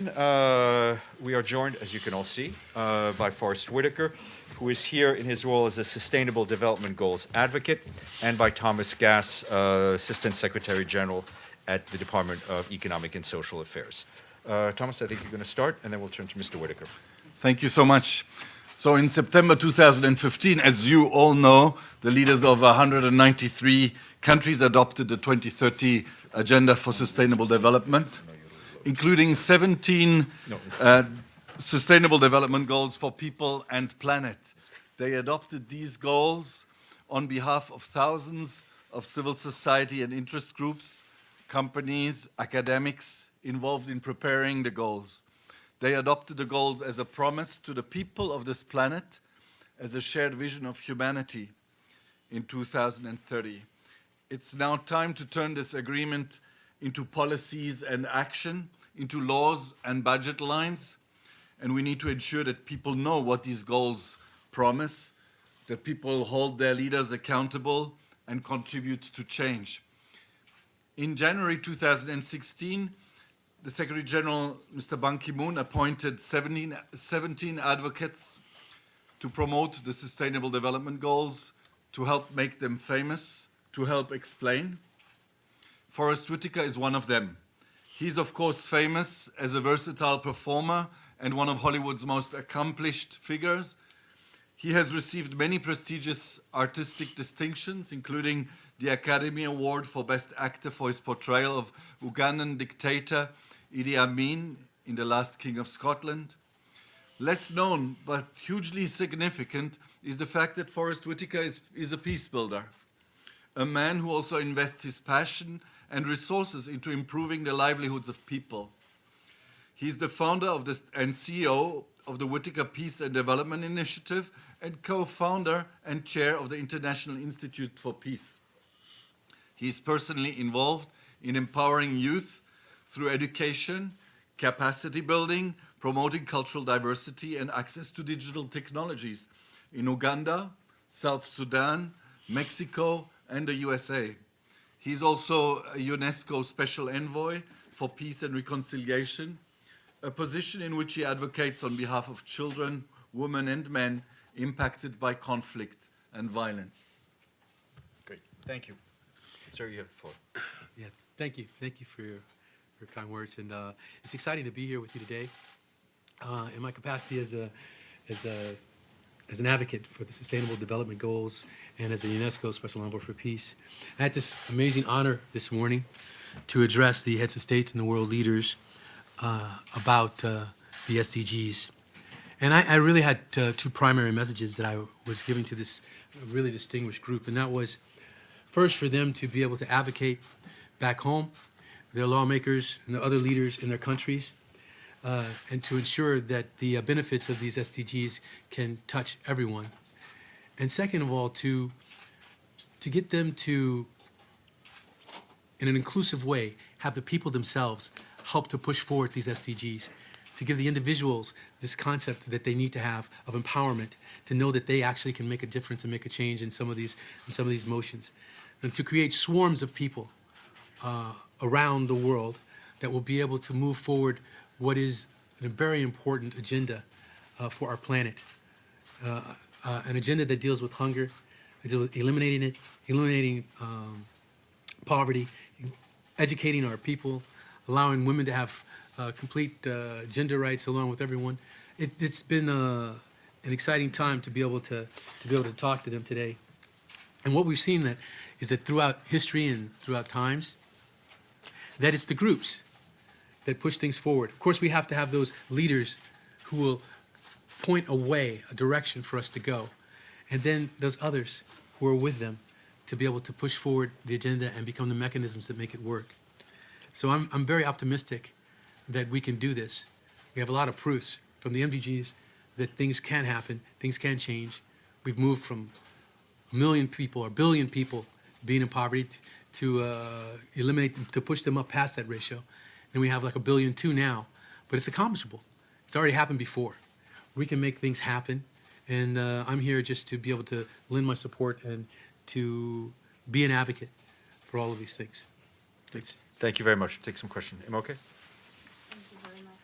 We are joined, as you can all see, by Forrest Whitaker, who is here in his role as a Sustainable Development Goals advocate, and by Thomas Gass, Assistant Secretary General at the Department of Economic and Social Affairs. Thomas, I think you're going to start, and then we'll turn to Mr. Whitaker. Thank you so much. So in September 2015, as you all know, the leaders of 193 countries adopted the 2030 Agenda for Sustainable Development, including 17 Sustainable Development Goals for people and planet. They adopted these goals on behalf of thousands of civil society and interest groups, companies, academics involved in preparing the goals. They adopted the goals as a promise to the people of this planet, as a shared vision of humanity in 2030. It's now time to turn this agreement into policies and action, into laws and budget lines, and we need to ensure that people know what these goals promise, that people hold their leaders accountable and contribute to change. In January 2016, the Secretary General, Mr. Ban Ki-moon, appointed 17 advocates to promote the Sustainable Development Goals, to help make them famous, to help explain. Forrest Whitaker is one of them. He's, of course, famous as a versatile performer and one of Hollywood's most accomplished figures. He has received many prestigious artistic distinctions, including the Academy Award for Best Actor for his portrayal of Ugandan dictator Idi Amin in The Last King of Scotland. Less known, but hugely significant, is the fact that Forrest Whitaker is a peace builder, a man who also invests his passion and resources into improving the livelihoods of people. He's the founder of and CEO of the Whitaker Peace and Development Initiative and co-founder and chair of the International Institute for Peace. He's personally involved in empowering youth through education, capacity building, promoting cultural diversity and access to digital technologies in Uganda, South Sudan, Mexico, and the USA. He's also a UNESCO Special Envoy for Peace and Reconciliation, a position in which he advocates on behalf of children, women, and men impacted by conflict and violence. Great. Thank you. Sir, you have the floor. Yeah, thank you. Thank you for your kind words. And it's exciting to be here with you today in my capacity as an advocate for the Sustainable Development Goals and as a UNESCO Special Envoy for Peace. I had this amazing honor this morning to address the heads of state and the world leaders about the SDGs. And I really had two primary messages that I was giving to this really distinguished group, and that was first for them to be able to advocate back home, their lawmakers and the other leaders in their countries, and to ensure that the benefits of these SDGs can touch everyone. And second of all, to get them to, in an inclusive way, have the people themselves help to push forward these SDGs, to give the individuals this concept that they need to have of empowerment, to know that they actually can make a difference and make a change in some of these motions, and to create swarms of people around the world that will be able to move forward what is a very important agenda for our planet, an agenda that deals with hunger, that deals with eliminating poverty, educating our people, allowing women to have complete gender rights along with everyone. It's been an exciting time to be able to talk to them today. And what we've seen is that throughout history and throughout times, that it's the groups that push things forward. Of course, we have to have those leaders who will point a way, a direction for us to go, and then those others who are with them to be able to push forward the agenda and become the mechanisms that make it work. So I'm very optimistic that we can do this. We have a lot of proofs from the MDGs that things can happen, things can change. We've moved from 1 million people or 1 billion people being in poverty to eliminate them, to push them up past that ratio. And we have like 1.2 billion now, but it's accomplishable. It's already happened before. We can make things happen, and I'm here just to be able to lend my support and to be an advocate for all of these things. Thanks. Thank you very much. Take some questions. Imoke? Thank you very much.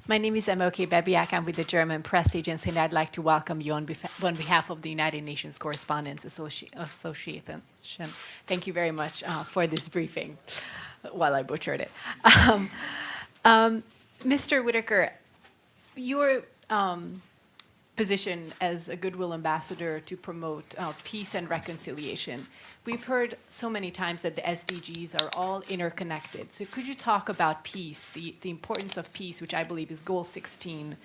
My name is Emoke Bebiak. I'm with the German press agency, and I'd like to welcome you on behalf of the United Nations Correspondents Association. Thank you very much for this briefing, while I butchered it. Mr. Whitaker, your position as a Goodwill Ambassador to promote peace and reconciliation. We've heard so many times that the SDGs are all interconnected. So could you talk about peace, the importance of peace, which I believe is goal 16,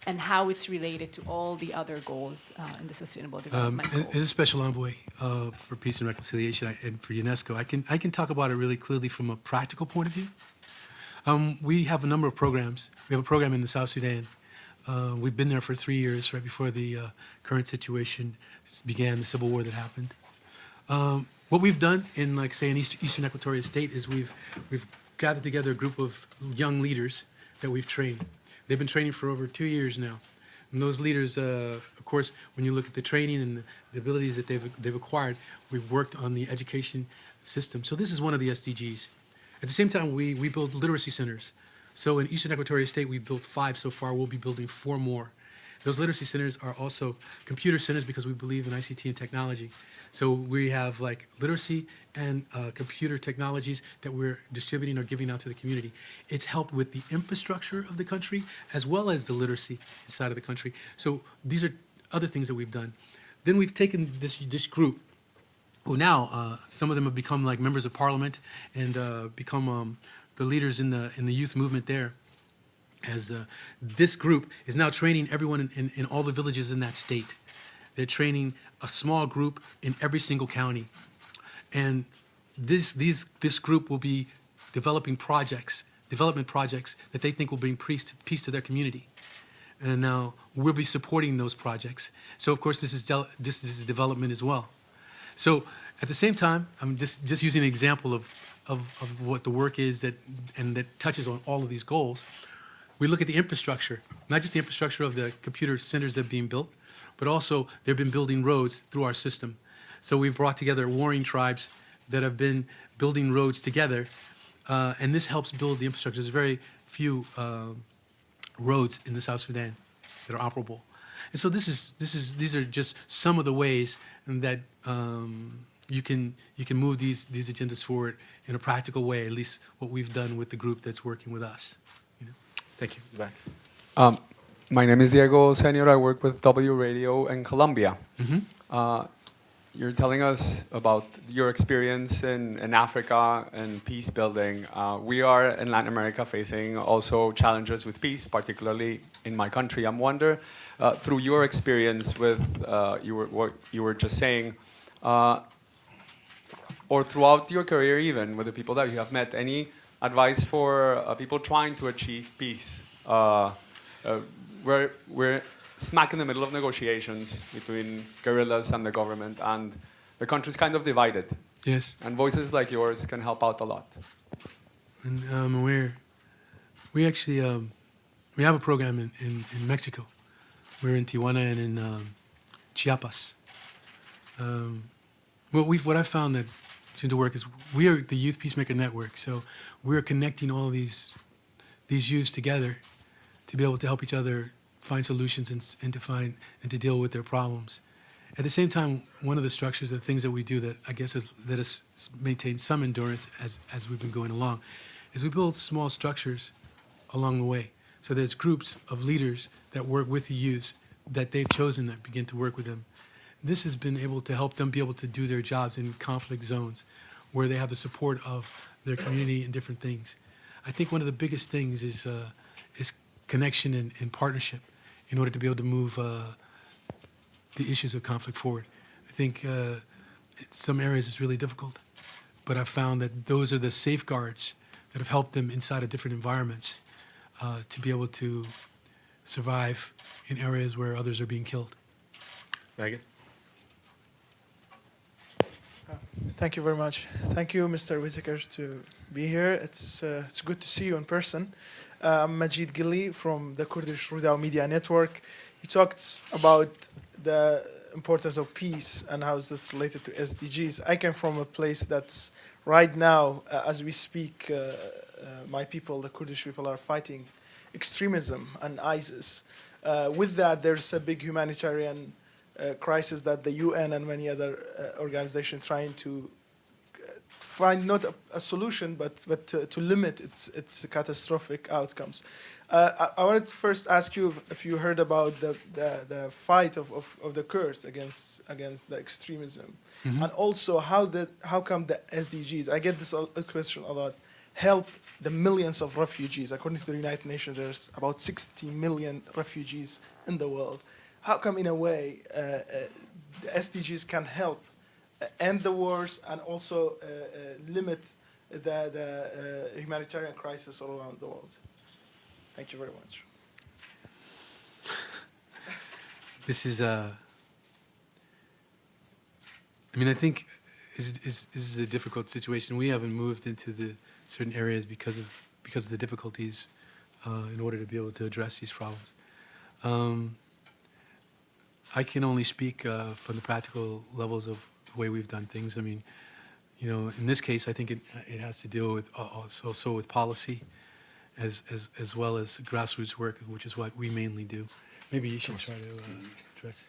and how it's related to all the other goals in the Sustainable Development Goals? As a special envoy for peace and reconciliation and for UNESCO, I can talk about it really clearly from a practical point of view. We have a number of programs. We have a program in the South Sudan. We've been there for 3 years, right before the current situation began, the civil war that happened. What we've done in, like, say, in Eastern Equatoria State is we've gathered together a group of young leaders that we've trained. They've been training for over 2 years now. And those leaders, of course, when you look at the training and the abilities that they've acquired, we've worked on the education system. So this is one of the SDGs. At the same time, we build literacy centers. So in Eastern Equatoria State, we've built 5 so far. We'll be building 4 more. Those literacy centers are also computer centers because we believe in ICT and technology. So we have, like, literacy and computer technologies that we're distributing or giving out to the community. It's helped with the infrastructure of the country as well as the literacy inside of the country. So these are other things that we've done. Then we've taken this group, who now some of them have become like members of parliament and become the leaders in the youth movement there. As this group is now training everyone in all the villages in that state. They're training a small group in every single county. And this group will be developing development projects that they think will bring peace to their community. And now we'll be supporting those projects. So of course this is development as well. So at the same time, I'm just using an example of what the work is that touches on all of these goals. We look at the infrastructure, not just the infrastructure of the computer centers that are being built, but also they've been building roads through our system. So we've brought together warring tribes that have been building roads together, and this helps build the infrastructure. There's very few roads in the South Sudan that are operable. And so these are just some of the ways that you can move these agendas forward in a practical way, at least what we've done with the group that's working with us. You know? Thank you. Back. My name is Diego Senior. I work with W Radio in Colombia. Mm-hmm. You're telling us about your experience in Africa and peace building. We are in Latin America facing also challenges with peace, particularly in my country. I'm wondering, through your experience with what you were just saying, or throughout your career even, with the people that you have met, any advice for people trying to achieve peace? We're smack in the middle of negotiations between guerrillas and the government, and the country's kind of divided. Yes. And voices like yours can help out a lot. And we actually we have a program in Mexico. We're in Tijuana and in Chiapas. What I found that seemed to work is we are the Youth Peacemaker Network, so we're connecting all of these youths together to be able to help each other find solutions and to deal with their problems. At the same time, one of the structures, the things that we do that I guess has let us maintain some endurance as we've been going along, is we build small structures along the way. So there's groups of leaders that work with the youths that they've chosen that begin to work with them. This has been able to help them be able to do their jobs in conflict zones where they have the support of their community and different things. I think one of the biggest things is connection and partnership in order to be able to move the issues of conflict forward. I think in some areas it's really difficult, but I've found that those are the safeguards that have helped them inside of different environments to be able to survive in areas where others are being killed. Megan? Thank you very much. Thank you, Mr. Whitaker, to be here. It's good to see you in person. I'm Majid Gilli from the Kurdish Rudao Media Network. He talked about the importance of peace and how is this related to SDGs. I came from a place that's right now, as we speak, my people, the Kurdish people, are fighting extremism and ISIS. With that, there's a big humanitarian crisis that the UN and many other organizations trying to find not a solution, but to limit its catastrophic outcomes. I wanted to first ask you if you heard about the fight of the Kurds against the extremism, and also how come the SDGs, I get this question a lot, help the millions of refugees. According to the United Nations, there's about 60 million refugees in the world. How come, in a way, the SDGs can help end the wars and also limit the humanitarian crisis all around the world? Thank you very much. This is I mean, I think this is a difficult situation. We haven't moved into the certain areas because of the difficulties in order to be able to address these problems. I can only speak from the practical levels of the way we've done things. I mean, you know, in this case, I think it has to deal with also with policy, as well as grassroots work, which is what we mainly do. Maybe you should try to address.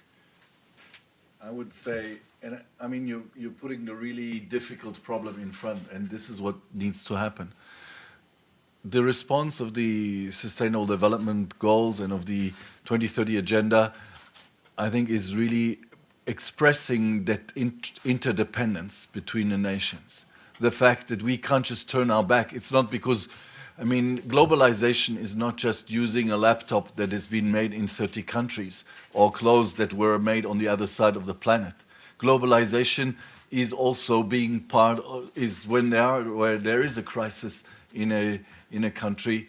I would say, and I mean, you're putting the really difficult problem in front, and this is what needs to happen. The response of the Sustainable Development Goals and of the 2030 Agenda, I think, is really expressing that interdependence between the nations. The fact that we can't just turn our back. It's not because, I mean, globalization is not just using a laptop that has been made in 30 countries or clothes that were made on the other side of the planet. Globalization is also being part of, is when where there is a crisis in a country,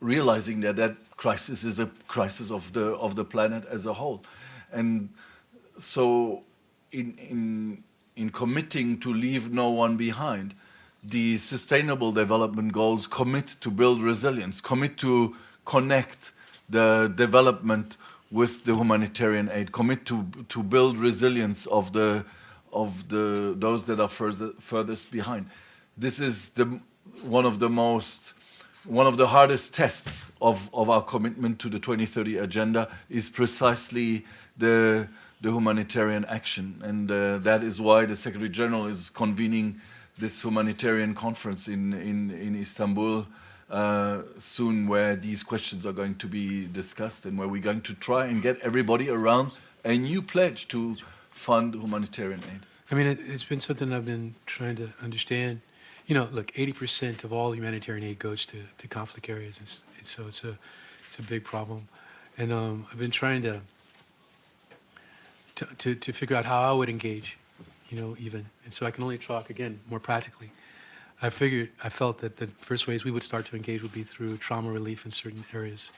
realizing that crisis is a crisis of the planet as a whole. And so in committing to leave no one behind, the Sustainable Development Goals commit to build resilience, commit to connect the development with the humanitarian aid, commit to build resilience of those that are furthest behind. This is one of the hardest tests of our commitment to the 2030 Agenda is precisely the humanitarian action, and that is why the Secretary General is convening this humanitarian conference in Istanbul soon, where these questions are going to be discussed and where we're going to try and get everybody around a new pledge to fund humanitarian aid. I mean, it's been something I've been trying to understand. You know, look, 80% of all humanitarian aid goes to conflict areas, so it's a big problem. And I've been trying to figure out how I would engage, you know, even. And so I can only talk, again, more practically. I felt that the first ways we would start to engage would be through trauma relief in certain areas.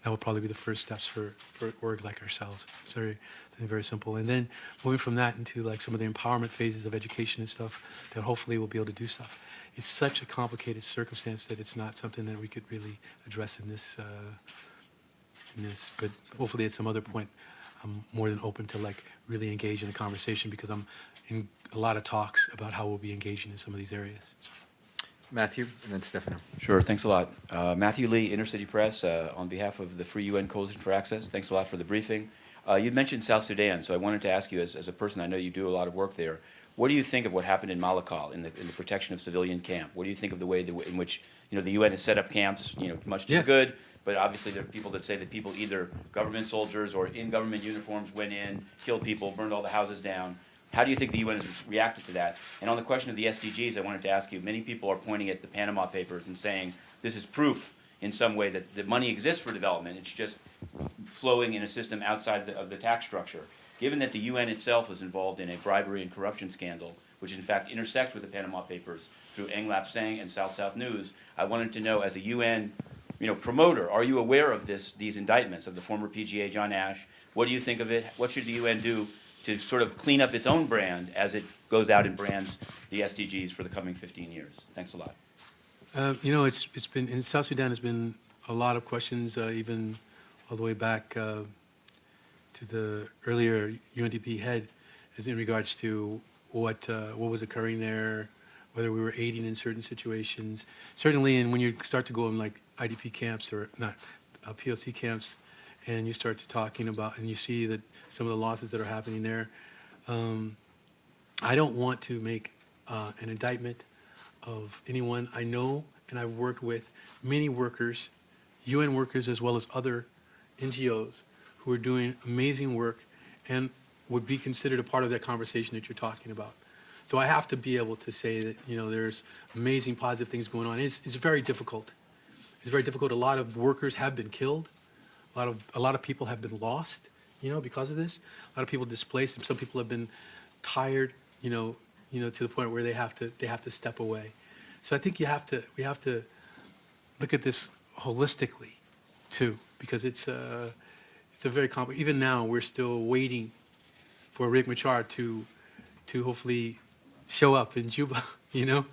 That would probably be the first steps for an org like ourselves. Something very simple. And then moving from that into like some of the empowerment phases of education and stuff, that hopefully we'll be able to do stuff. It's such a complicated circumstance that it's not something that we could really address in this, but hopefully at some other point, I'm more than open to like really engage in a conversation, because I'm in a lot of talks about how we'll be engaging in some of these areas. Matthew, and then Stefano. Sure, thanks a lot. Matthew Lee, Intercity Press, on behalf of the Free UN Coalition for Access, thanks a lot for the briefing. You mentioned South Sudan, so I wanted to ask you, as a person, I know you do a lot of work there, what do you think of what happened in Malakal in the protection of civilian camp? What do you think of the way in which, you know, the UN has set up camps, you know, much to the good, but obviously there are people that say that people, either government soldiers or in government uniforms, went in, killed people, burned all the houses down. How do you think the UN has reacted to that? And on the question of the SDGs, I wanted to ask you, many people are pointing at the Panama Papers and saying this is proof in some way that the money exists for development, it's just flowing in a system outside of the tax structure. Given that the UN itself was involved in a bribery and corruption scandal, which in fact intersects with the Panama Papers through Eng Lap Seng and South News, I wanted to know, as a UN promoter, are you aware of these indictments of the former PGA John Ash? What do you think of it? What should the UN do to sort of clean up its own brand as it goes out and brands the SDGs for the coming 15 years? Thanks a lot. It's been, in South Sudan, has been a lot of questions, even all the way back to the earlier UNDP head, as in regards to what was occurring there, whether we were aiding in certain situations. Certainly, and when you start to go in like IDP camps or not POC camps, and you start to talking about, and you see that some of the losses that are happening there. I don't want to make an indictment of anyone. I know, and I've worked with many workers, UN workers as well as other NGOs who are doing amazing work and would be considered a part of that conversation that you're talking about. So I have to be able to say that, you know, there's amazing positive things going on. It's very difficult. It's very difficult. A lot of workers have been killed. A lot of people have been lost, you know, because of this. A lot of people displaced, and some people have been tired, you know, to the point where they have to step away. So I think we have to look at this holistically, too, because it's a very complex. Even now, we're still waiting for Riek Machar to hopefully show up in Juba, you know.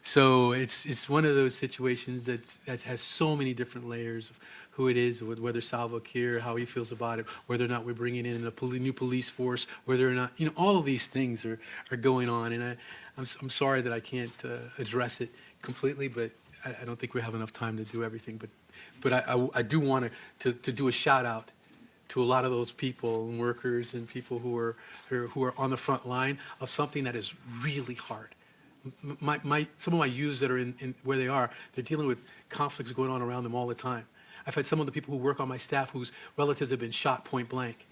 So it's one of those situations that has so many different layers of who it is, whether Salva Kiir, how he feels about it, whether or not we're bringing in a new police force, whether or not, you know, all of these things are going on. And I'm sorry that I can't address it completely, but I don't think we have enough time to do everything. But I do want to do a shout out to a lot of those people and workers and people who are on the front line of something that is really hard. Some of my youths that are in where they are, they're dealing with conflicts going on around them all the time. I've had some of the people who work on my staff whose relatives have been shot point blank.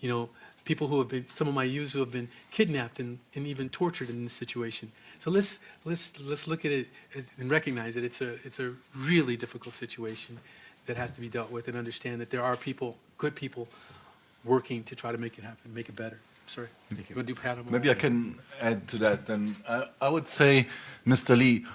You know, people who have been, some of my youths who have been kidnapped and even tortured in this situation. So let's look at it and recognize that it's a really difficult situation that has to be dealt with, and understand that there are people, good people, working to try to make it happen, make it better. Sorry. Thank you. Want to do Panama? Maybe I can add to that. And I would say, Mr. Lee,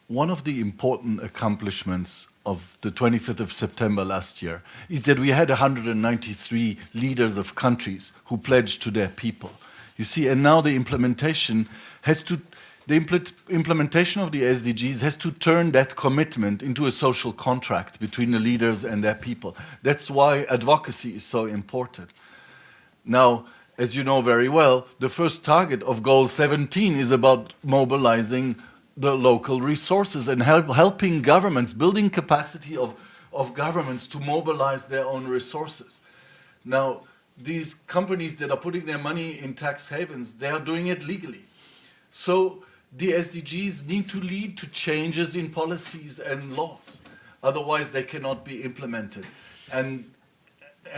one of the important accomplishments of the 25th of September last year is that we had 193 leaders of countries who pledged to their people. You see, and now the implementation implementation of the SDGs has to turn that commitment into a social contract between the leaders and their people. That's why advocacy is so important. Now, as you know very well, the first target of Goal 17 is about mobilizing the local resources and helping governments, building capacity of governments to mobilize their own resources. Now, these companies that are putting their money in tax havens, they are doing it legally. So the SDGs need to lead to changes in policies and laws. Otherwise, they cannot be implemented. And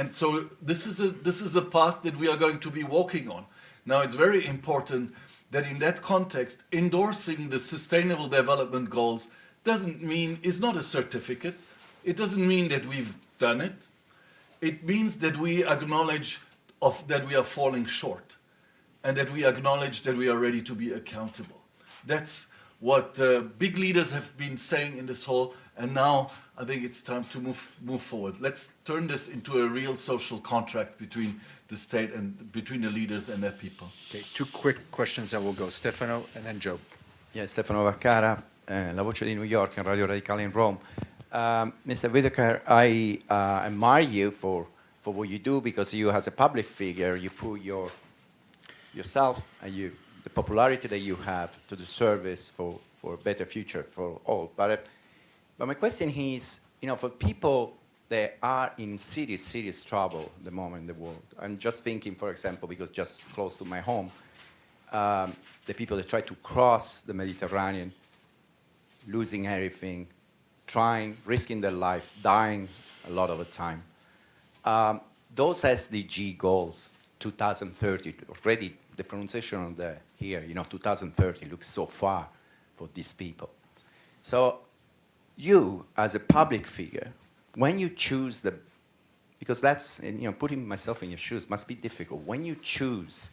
so this is a path that we are going to be walking on. Now, it's very important that in that context, endorsing the Sustainable Development Goals is not a certificate. It doesn't mean that we've done it. It means that we acknowledge that we are falling short, and that we acknowledge that we are ready to be accountable. That's what big leaders have been saying in this hall, and now I think it's time to move forward. Let's turn this into a real social contract between the state and between the leaders and their people. Okay, 2 quick questions and we'll go. Stefano and then Joe. Yeah, Stefano Vaccara, La Voce di New York and Radio Radicale in Rome. Mr. Whitaker, I admire you for what you do, because you, as a public figure, you put yourself and the popularity that you have to the service for a better future for all. But my question is, you know, for people that are in serious trouble at the moment in the world, I'm just thinking, for example, because just close to my home, the people that try to cross the Mediterranean, losing everything, risking their life, dying a lot of the time. Those SDG goals, 2030, already the pronunciation on here, you know, 2030 looks so far for these people. So you, as a public figure, when you choose because that's, you know, putting myself in your shoes must be difficult. When you choose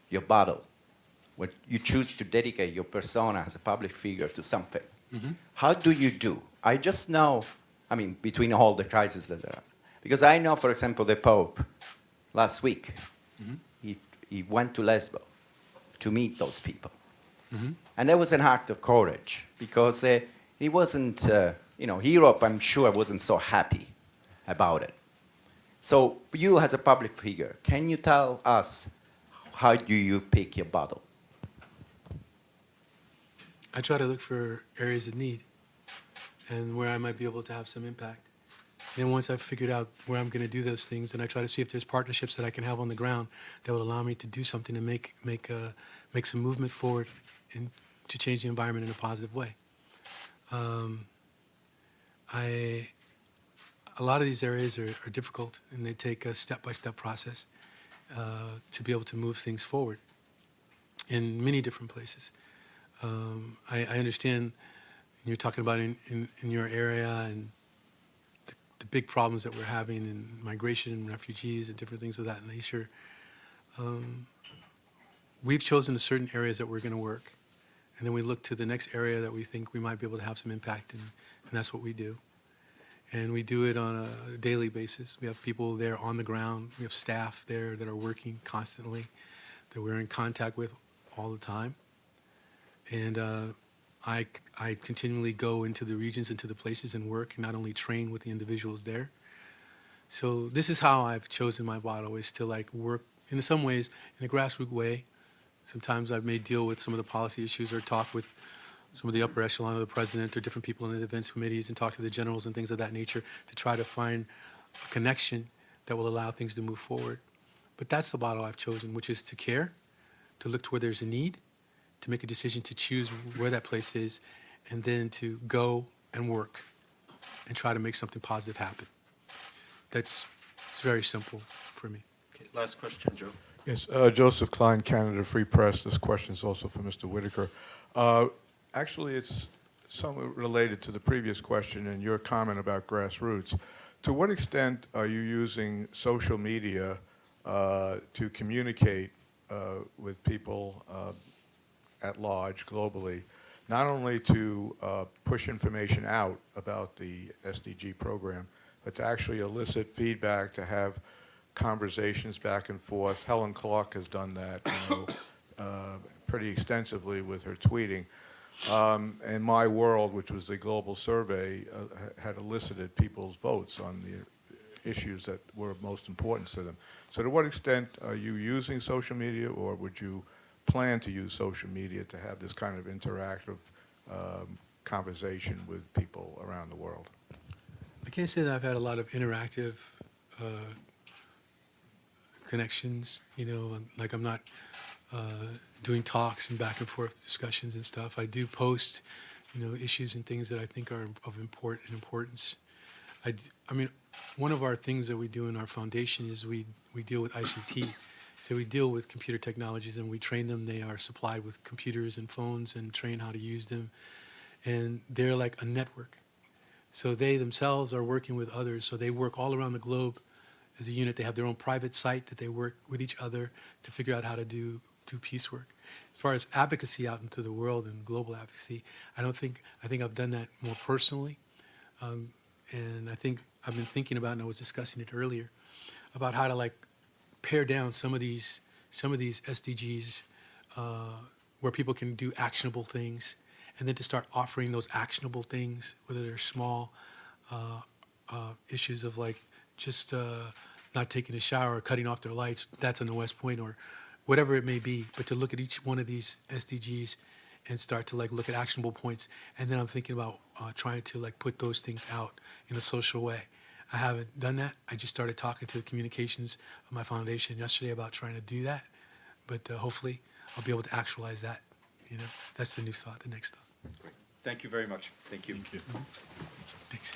your battle, when you choose to dedicate your persona as a public figure to something, how do you do? I just know, I mean, between all the crises that there are. Because I know, for example, the Pope, last week, he went to Lesbos to meet those people. And that was an act of courage, because he wasn't, you know, Europe, I'm sure, wasn't so happy about it. So you, as a public figure, can you tell us how do you pick your battle? I try to look for areas of need and where I might be able to have some impact. Then once I've figured out where I'm going to do those things, then I try to see if there's partnerships that I can have on the ground that will allow me to do something and make some movement forward and to change the environment in a positive way. A lot of these areas are difficult, and they take a step-by-step process to be able to move things forward in many different places. I understand you're talking about in your area and the big problems that we're having in migration and refugees and different things of that nature. We've chosen certain areas that we're going to work, and then we look to the next area that we think we might be able to have some impact in, and that's what we do. And we do it on a daily basis. We have people there on the ground. We have staff there that are working constantly, that we're in contact with all the time. And I continually go into the regions, into the places and work, and not only train with the individuals there. So this is how I've chosen my motto, is to like work in some ways in a grassroots way. Sometimes I may deal with some of the policy issues or talk with some of the upper echelon of the president or different people in the defense committees and talk to the generals and things of that nature to try to find a connection that will allow things to move forward. But that's the motto I've chosen, which is to care, to look to where there's a need, to make a decision to choose where that place is, and then to go and work and try to make something positive happen. It's very simple for me. Okay, last question, Joe. Yes, Joseph Klein, Canada Free Press. This question is also for Mr. Whitaker. Actually, it's somewhat related to the previous question and your comment about grassroots. To what extent are you using social media to communicate with people at large, globally, not only to push information out about the SDG program, but to actually elicit feedback, to have conversations back and forth? Helen Clark has done that, pretty extensively with her tweeting. And My World, which was a global survey, had elicited people's votes on the issues that were most important to them. So to what extent are you using social media, or would you plan to use social media to have this kind of interactive conversation with people around the world? I can't say that I've had a lot of interactive connections, like I'm not doing talks and back and forth discussions and stuff. I do post, issues and things that I think are of importance. I mean, one of our things that we do in our foundation is we deal with ICT. So we deal with computer technologies and we train them. They are supplied with computers and phones and train how to use them. And they're like a network. So they themselves are working with others. So they work all around the globe as a unit. They have their own private site that they work with each other to figure out how to do peace work. As far as advocacy out into the world and global advocacy, I think I've done that more personally. And I think I've been thinking about, and I was discussing it earlier, about how to like pare down some of these SDGs where people can do actionable things, and then to start offering those actionable things, whether they're small issues of like just not taking a shower or cutting off their lights, that's in the West Point, or whatever it may be, but to look at each one of these SDGs and start to like look at actionable points. And then I'm thinking about trying to like put those things out in a social way. I haven't done that. I just started talking to the communications of my foundation yesterday about trying to do that. But hopefully I'll be able to actualize that. That's the new thought, the next thought. Great. Thank you very much. Thank you. Thanks.